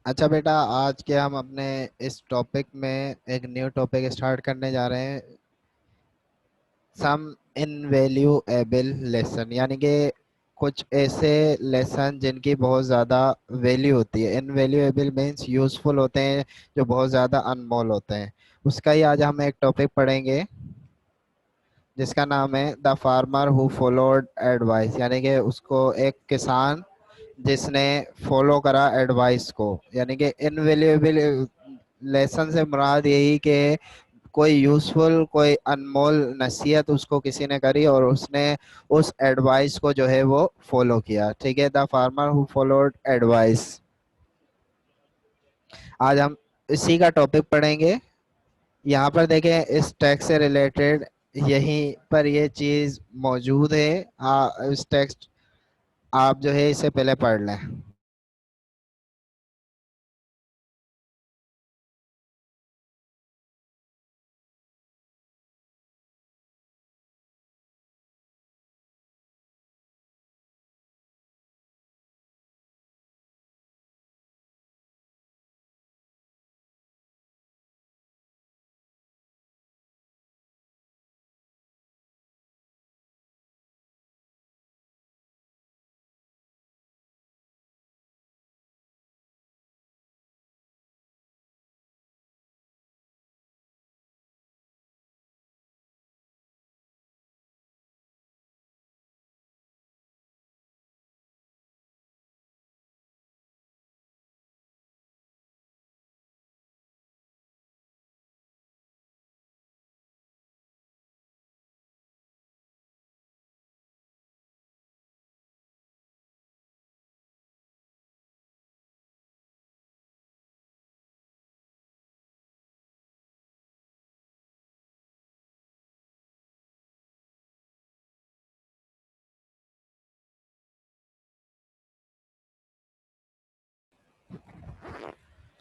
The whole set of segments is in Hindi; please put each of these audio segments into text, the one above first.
अच्छा बेटा, आज के हम अपने इस टॉपिक में एक न्यू टॉपिक स्टार्ट करने जा रहे हैं। सम इनवैल्यूएबल लेसन, यानी कि कुछ ऐसे लेसन जिनकी बहुत ज़्यादा वैल्यू होती है। इनवैल्यूएबल मीन्स यूज़फुल होते हैं, जो बहुत ज़्यादा अनमोल होते हैं। उसका ही आज हम एक टॉपिक पढ़ेंगे जिसका नाम है the farmer who followed advice, यानी कि उसको एक किसान जिसने फॉलो करा एडवाइस को। यानी कि इनवेल्यूएबल लेसन से मुराद यही कि कोई यूजफुल, कोई अनमोल नसीहत उसको किसी ने करी और उसने उस एडवाइस को जो है वो फॉलो किया। ठीक है, the farmer who followed advice. आज हम इसी का टॉपिक पढ़ेंगे। यहाँ पर देखें, इस टेक्स्ट से रिलेटेड यहीं पर ये चीज मौजूद है। इस टेक्स्ट आप जो है इसे पहले पढ़ लें।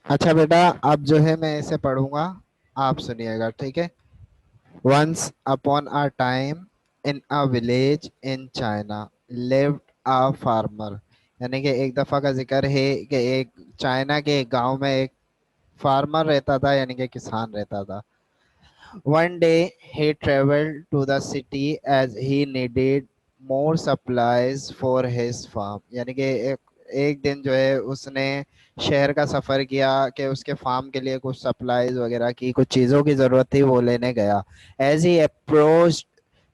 अच्छा बेटा, अब जो है मैं इसे पढ़ूंगा, आप सुनिएगा, ठीक है। Once upon a time in a village in China lived a farmer, यानी कि एक दफा का जिक्र है कि एक चाइना के एक गांव में एक फार्मर रहता था, यानी कि किसान रहता था। One day he traveled to the city as he needed more supplies for his farm, यानी कि एक दिन जो है उसने शहर का सफर किया कि उसके फार्म के लिए कुछ सप्लाईज वगैरह की, कुछ चीजों की जरूरत थी, वो लेने गया। As he approached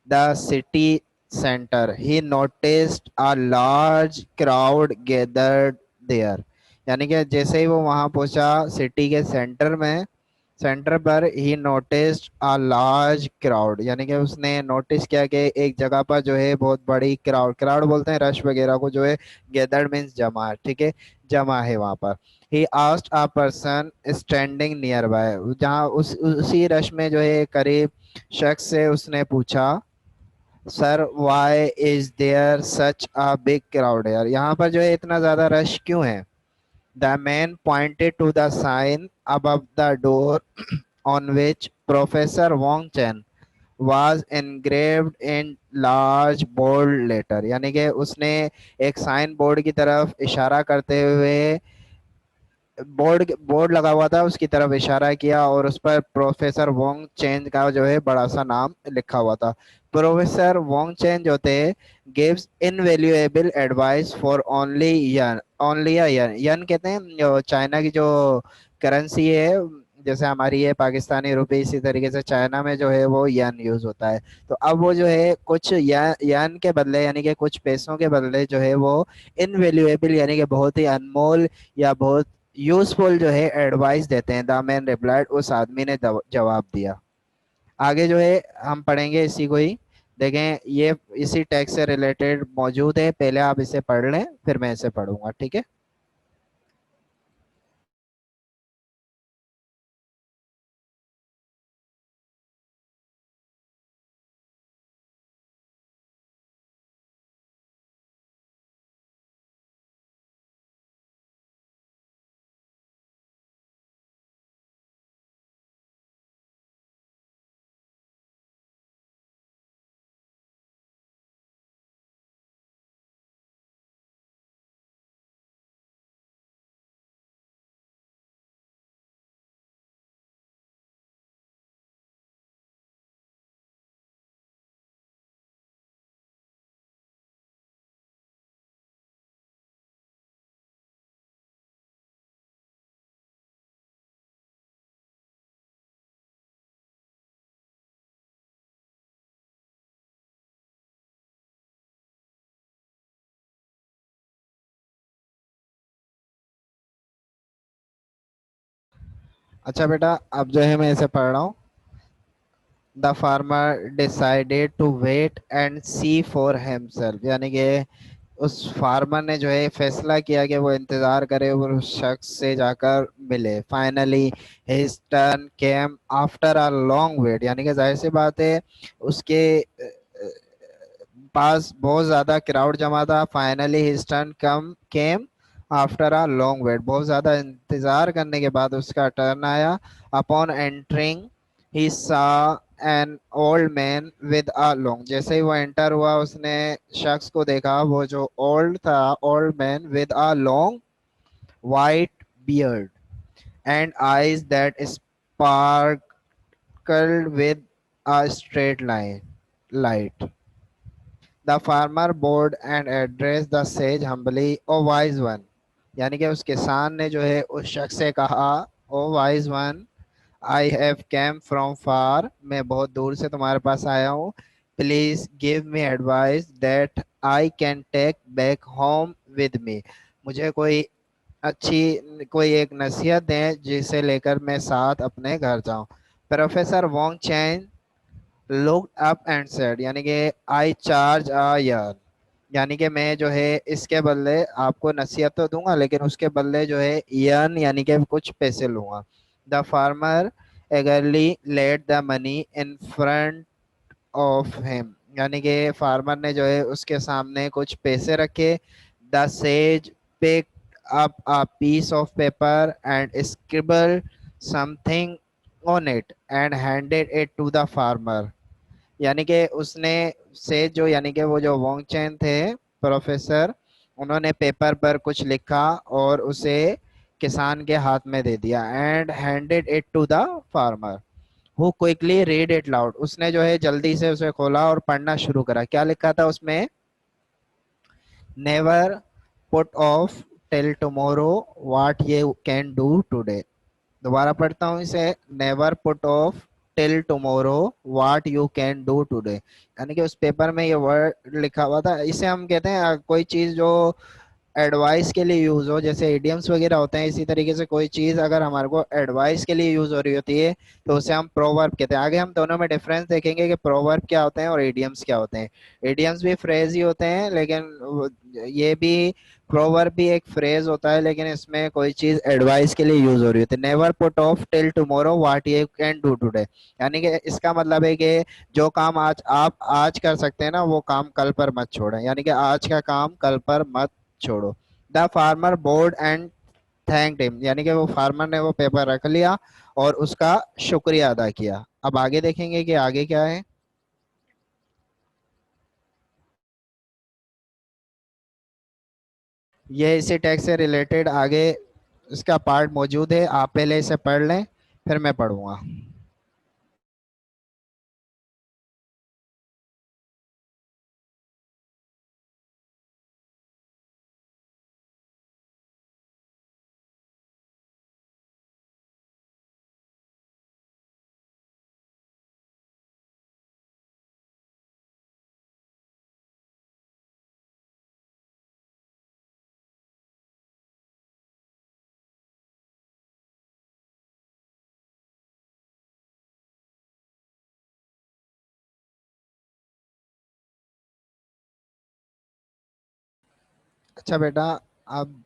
the city center, he noticed a large crowd gathered there, यानी कि जैसे ही वो वहां पहुंचा सिटी के सेंटर पर ही नोटिस्ड अ लार्ज क्राउड, यानी कि उसने नोटिस किया कि एक जगह पर जो है बहुत बड़ी क्राउड, क्राउड बोलते हैं रश वगैरह को, जो है गैदर्ड मीन्स जमा है, ठीक है, जमा है वहां पर। He asked a person standing near by, जहाँ उसी रश में जो है करीब शख्स से उसने पूछा, sir why is there such a big crowd, यार यहाँ पर जो है इतना ज्यादा रश क्यों है। The man pointed to the sign above the door on which Professor Wong Chen was engraved in large bold letter, यानी कि उसने एक साइन बोर्ड की तरफ इशारा करते हुए बोर्ड बोर्ड लगा हुआ था उसकी तरफ इशारा किया और उस पर प्रोफेसर वोंग चेन का जो है बड़ा सा नाम लिखा हुआ था। प्रोफेसर वोंग चेन जो थे gives invaluable advice for only yuan, only a yuan, yuan कहते हैं जो चाइना की जो करेंसी है, जैसे हमारी है पाकिस्तानी रुपए, इसी तरीके से चाइना में जो है वो यन यूज होता है। तो अब वो जो है कुछ यन के बदले, यानी कि कुछ पैसों के बदले जो है वो इनवैल्यूएबल, यानी कि बहुत ही अनमोल या बहुत यूजफुल जो है एडवाइस देते हैं। द मैन रिप्लाइड, उस आदमी ने जवाब दिया। आगे जो है हम पढ़ेंगे इसी को ही। देखें, ये इसी टेक्स्ट से रिलेटेड मौजूद है, पहले आप इसे पढ़ लें फिर मैं इसे पढ़ूंगा, ठीक है। अच्छा बेटा, अब जो है मैं इसे पढ़ रहा हूँ। The farmer decided to wait and see for himself, यानी कि उस फार्मर ने जो है फैसला किया कि वो इंतजार करे और उस शख्स से जाकर मिले। Finally his turn came after a long wait, यानी कि जाहिर सी बात है उसके पास बहुत ज्यादा क्राउड जमा था। Finally his turn come came after a long wait, बहुत ज्यादा इंतजार करने के बाद उसका टर्न आया। अपॉन एंटरिंग ही सा an old man with a long, जैसे ही वो एंटर हुआ उसने शख्स को देखा, वो जो ओल्ड था, old man with a long white beard and eyes that sparkled with a straight line light. The farmer bowed and address the sage humbly, O wise one, यानी कि उस किसान ने जो है उस शख्स से कहा, oh wise one, I have came from far, मैं बहुत दूर से तुम्हारे पास आया हूँ। Please give me advice that I can take back home with me, मुझे कोई अच्छी कोई एक नसीहत दें जिसे लेकर मैं साथ अपने घर जाऊं। Professor Wong chain looked up and said, यानी कि आई चार्ज अ ईयर, यानी कि मैं जो है इसके बदले आपको नसीहत तो दूंगा लेकिन उसके बदले जो है ईयन यानी कि कुछ पैसे लूंगा। The farmer eagerly let the money in front of him, यानी कि फार्मर ने जो है उसके सामने कुछ पैसे रखे। The sage pick up a piece of paper and scribbled something on it and handed it to the farmer, यानी कि उसने से जो यानी कि वो जो वोंग चैन थे प्रोफेसर, उन्होंने पेपर पर कुछ लिखा और उसे किसान के हाथ में दे दिया। And handed it to the farmer who quickly read it loud, उसने जो है जल्दी से उसे खोला और पढ़ना शुरू करा। क्या लिखा था उसमें? Never put off till tomorrow what you can do today. दोबारा पढ़ता हूँ इसे। Never put off till tomorrow what you can do today, यानी कि उस पेपर में ये वर्ड लिखा हुआ था। इसे हम कहते हैं कोई चीज जो एडवाइस के लिए यूज हो, जैसे एडीएम्स वगैरह होते हैं, इसी तरीके से कोई चीज अगर हमारे को एडवाइस के लिए यूज हो रही होती है तो उसे हम प्रोवर्ब कहते हैं। आगे हम दोनों में डिफरेंस देखेंगे कि प्रोवर्ब क्या होते हैं और एडीएम्स क्या होते हैं। एडीएम्स भी फ्रेज ही होते हैं, लेकिन ये भी प्रोवर्ब भी एक फ्रेज होता है, लेकिन इसमें कोई चीज एडवाइस के लिए यूज हो रही होती है। Never put off till tomorrow what you can do today, यानी कि इसका मतलब है कि जो काम आज आप आज कर सकते हैं ना, वो काम कल पर मत छोड़ें, यानी कि आज का काम कल पर मत छोड़ो। The farmer bowed and thanked him, यानी कि वो फार्मर ने वो पेपर रख लिया और उसका शुक्रिया अदा किया। अब आगे देखेंगे कि आगे क्या है। ये इसी टेक्स्ट से रिलेटेड आगे इसका पार्ट मौजूद है, आप पहले इसे पढ़ लें फिर मैं पढ़ूंगा। अच्छा बेटा, अब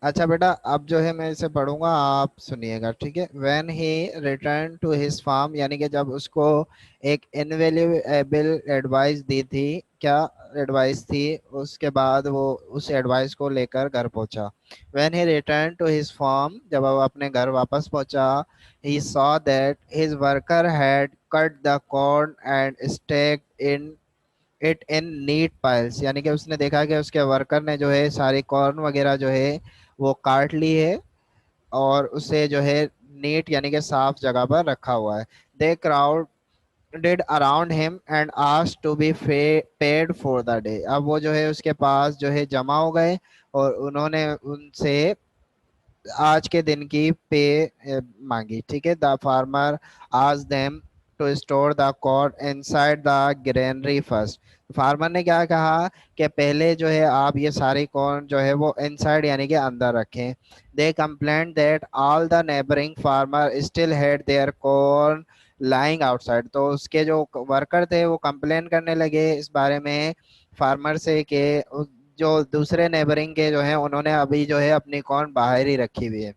अच्छा बेटा, अब जो है मैं इसे पढ़ूंगा, आप सुनिएगा, ठीक है। When he return to his farm, यानी कि जब उसको एक इनवेल्यूएबल एडवाइस दी थी। क्या एडवाइस थी? उसके बाद वो उस एडवाइस को लेकर घर पहुंचा। When he return to his farm, जब वो अपने घर वापस पहुंचा, he saw that his worker had cut the corn and stacked in it in neat piles, यानी कि उसने देखा कि उसके वर्कर ने जो है सारी कॉर्न वगैरह जो है वो काट ली है और उसे जो है नीट यानी कि साफ जगह पर रखा हुआ है। दे crowd did around him and asked to be paid for the day। अब वो जो है उसके पास जो है जमा हो गए और उन्होंने उनसे आज के दिन की पे मांगी। ठीक है। द फार्मर आज them to store the corn inside the granary first. Farmer ने क्या कहा कि पहले जो है आप ये सारी कॉर्न जो है वो इनसाइड यानी कि अंदर रखें। They complaint that all the neighbouring farmer still had their corn lying outside. तो उसके जो वर्कर थे वो कंप्लेन करने लगे इस बारे में फार्मर से कि जो दूसरे नेबरिंग के जो है उन्होंने अभी जो है अपनी कॉर्न बाहर ही रखी हुई है।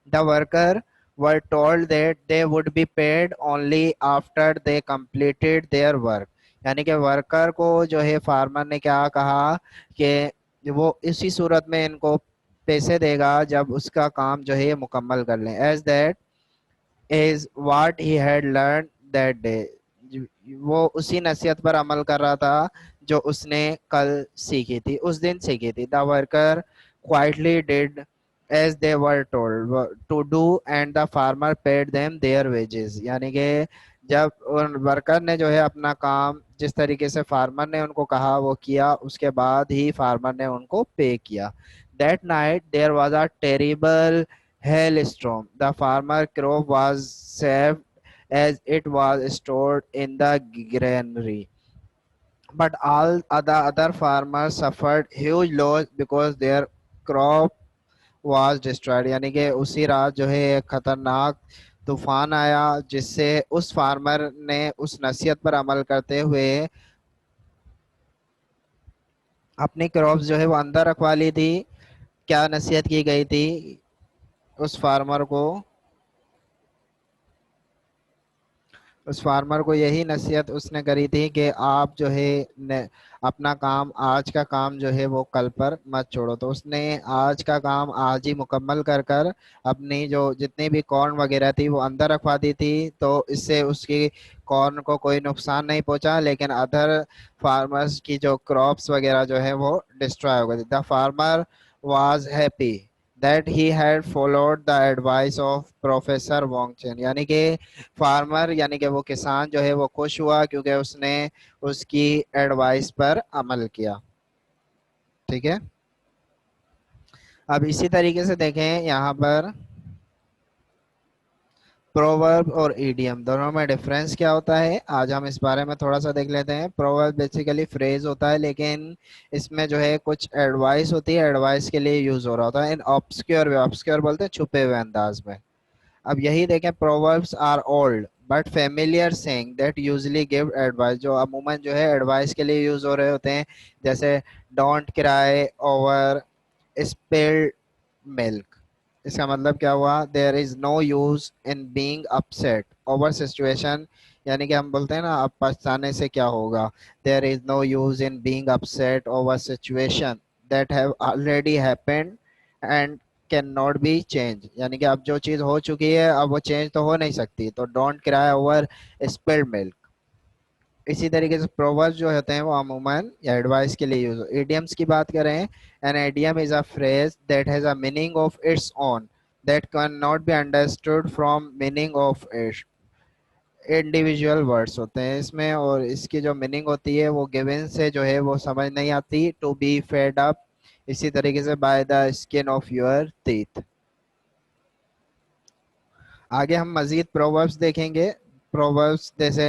The worker were told that they would be paid only after they completed their work. यानी कि वर्कर को जो है फार्मर ने क्या कहा कि वो इसी सूरत में इनको पैसे देगा जब उसका काम जो है ये मुकम्मल कर लें। As that is what he had learned that day। वो उसी नसीहत पर अमल कर रहा था जो उसने कल सीखी थी, उस दिन सीखी थी। The worker quietly did as they were told to do and the farmer paid them their wages। यानी कि जब उन वर्कर ने जो है अपना काम जिस तरीके से फार्मर ने उनको कहा वो किया, उसके बाद ही फार्मर ने उनको पे किया। That night there was a terrible hailstorm। The farmer crop was saved as it was stored in the granary, but all other farmers suffered huge loss because their crop was destroyed। यानी कि उसी रात जो है एक खतरनाक तूफान आया जिससे उस फार्मर ने उस नसीहत पर अमल करते हुए अपनी क्रॉप्स जो है वो अंदर रखवा ली थी। क्या नसीहत की गई थी उस फार्मर को? उस फार्मर को यही नसीहत उसने करी थी कि आप जो है अपना काम, आज का काम जो है वो कल पर मत छोड़ो। तो उसने आज का काम आज ही मुकम्मल कर कर अपनी जो जितनी भी कॉर्न वगैरह थी वो अंदर रखवा दी थी। तो इससे उसकी कॉर्न को कोई नुकसान नहीं पहुंचा, लेकिन अदर फार्मर्स की जो क्रॉप्स वगैरह जो है वो डिस्ट्रॉय हो गई। The farmer was happy that he had followed the advice of professor Wong Chen. यानी कि फार्मर यानी कि वो किसान जो है वो खुश हुआ क्योंकि उसने उसकी एडवाइस पर अमल किया। ठीक है। अब इसी तरीके से देखें यहाँ पर प्रोवर्ब और ईडियम दोनों में डिफरेंस क्या होता है, आज हम इस बारे में थोड़ा सा देख लेते हैं। प्रोवर्ब बेसिकली फ्रेज होता है, लेकिन इसमें जो है कुछ एडवाइस होती है, एडवाइस के लिए यूज हो रहा होता है इन ऑब्सक्योर वे। ऑब्सक्योर बोलते हैं छुपे हुए अंदाज में। अब यही देखें, proverbs are old but familiar saying that usually give advice, जो अमूमन जो है एडवाइस के लिए यूज हो रहे होते हैं। जैसे don't cry over spilled milk. इसका मतलब क्या हुआ? There is no use in being upset over situation. यानी कि हम बोलते हैं ना अब पछताने से क्या होगा। There is no use in being upset over situation that have already happened and can not be change. यानी कि अब जो चीज हो चुकी है अब वो चेंज तो हो नहीं सकती। तो don't cry over spilled milk. इसी तरीके से प्रोवर्ब्स जो होते हैं वो अमूमन एडवाइस के लिए यूज हो। इडियम्स की बात करें, an idiom is a phrase that has a meaning of its own that can not be understood from meaning of its. Individual words होते हैं इसमें, और इसकी जो मीनिंग होती है वो गिवन से जो है वो समझ नहीं आती। टू बी फेड अप, इसी तरीके से by the skin of your teeth. आगे हम मजीद प्रोवर्ब्स देखेंगे। प्रोवर्ब्स जैसे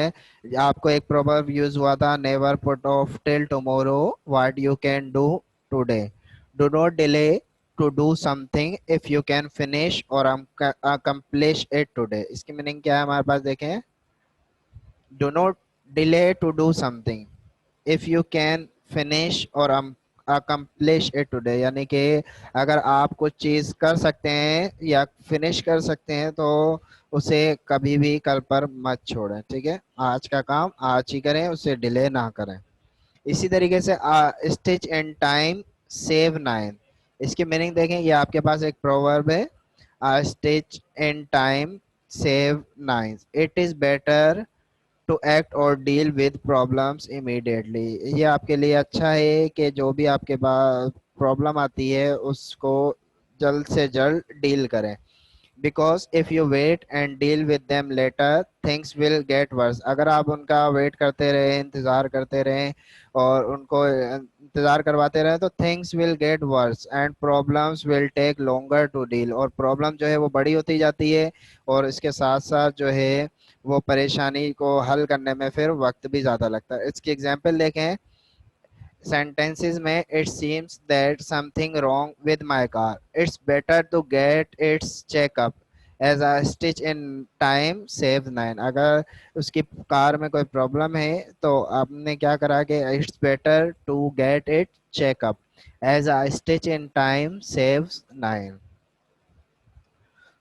आपको एक प्रोवर्ब यूज हुआ था, never put off till tomorrow what you can do today, do not delay to do something if you can finish और अकम्प्लिश इट टुडे। इसकी मीनिंग क्या है हमारे पास देखें। Do not delay to do something if you can finish और अकम्प्लिश इट टुडे। यानी कि अगर आप कुछ चीज कर सकते हैं या फिनिश कर सकते हैं तो उसे कभी भी कल पर मत छोड़ें। ठीक है। आज का काम आज ही करें, उसे डिले ना करें। इसी तरीके से stitch in time save nine. इसकी मीनिंग देखें, ये आपके पास एक प्रोवर्ब है, stitch in time save nine, it is better to act और डील विद प्रॉब्लम्स इमीडिएटली। ये आपके लिए अच्छा है कि जो भी आपके पास प्रॉब्लम आती है उसको जल्द से जल्द डील करें। Because if you wait and deal with them later things will get worse. अगर आप उनका वेट करते रहे, इंतजार करते रहे और उनको इंतजार करवाते रहे तो things will get worse and problems will take longer to deal. और प्रॉब्लम जो है वो बड़ी होती जाती है और इसके साथ साथ जो है वो परेशानी को हल करने में फिर वक्त भी ज़्यादा लगता है। इसकी एग्जाम्पल देखें sentences में it seems that something wrong with my car, it's better to get its checkup as a stitch in time saves nine। अगर उसकी कार में कोई प्रॉब्लम है तो आपने क्या करा कि it's better to get it checkup as a stitch in time saves nine।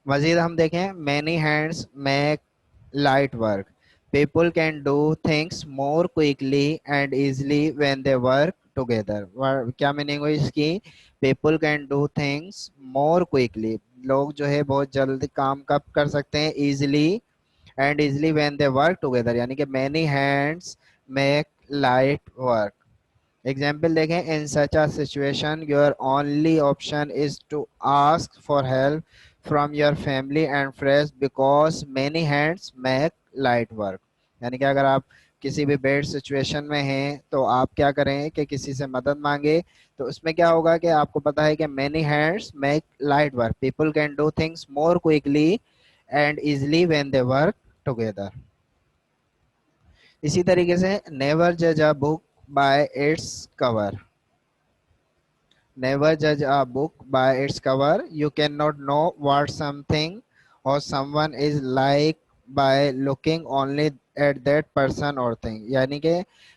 मजीद हम देखें many hands make light work, people can do things more quickly and easily when they work together. क्या मीनिंग हुई इसकी? People can do things more quickly, लोग जो है बहुत जल्दी काम कब कर सकते हैं? Easily and easily when they work together, यानी कि many hands make light work. Example देखें in such a situation your only option is to ask for help from your family and friends because many hands make light work. यानी कि अगर आप किसी भी बेड सिचुएशन में हैं तो आप क्या करें कि किसी से मदद मांगे। तो उसमें क्या होगा कि आपको पता है कि many hands make light work, people can do things more quickly and easily when they work together. इसी तरीके से नेवर जज a book by its cover, never judge a book by its cover, you cannot know what something or someone is like by looking only at that person or thing। यानी कि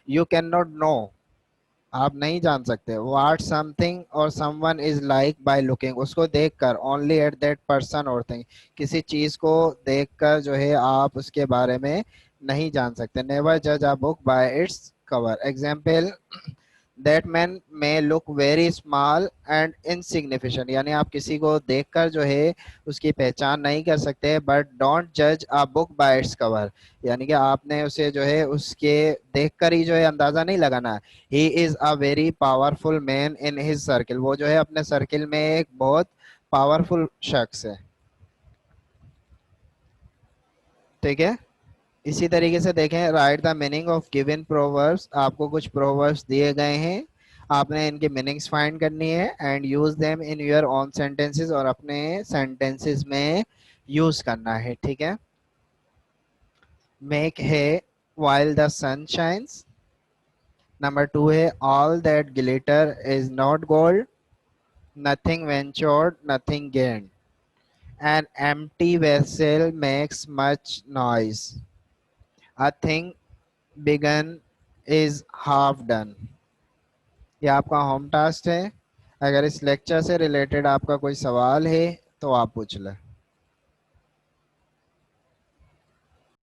you cannot know, आप नहीं जान सकते what something or someone is like by looking, उसको देखकर only at that person or thing, किसी चीज को देखकर जो है आप उसके बारे में नहीं जान सकते। never judge a book by its cover। example that man may look very small and insignificant, यानी आप किसी को देखकर जो है उसकी पहचान नहीं कर सकते। बट डोंट जज a book by its cover, यानी कि आपने उसे जो है उसके देखकर ही जो है अंदाजा नहीं लगाना। He is a very powerful man in his circle, वो जो है अपने सर्किल में एक बहुत पावरफुल शख्स है। ठीक है, इसी तरीके से देखें right the meaning of given proverbs, आपको कुछ प्रोवर्ब्स दिए गए हैं, आपने इनकी मीनिंग्स फाइंड करनी है and use them in your own sentences, और अपने सेंटेंसेस में यूज करना है। ठीक है, मेक है while the sun shines। Number two है all that glitter is not gold, nothing ventured nothing gained, an empty vessel makes much noise, a thing begun is half done। ये आपका होम टास्क है, अगर इस लेक्चर से रिलेटेड आपका कोई सवाल है तो आप पूछ लें।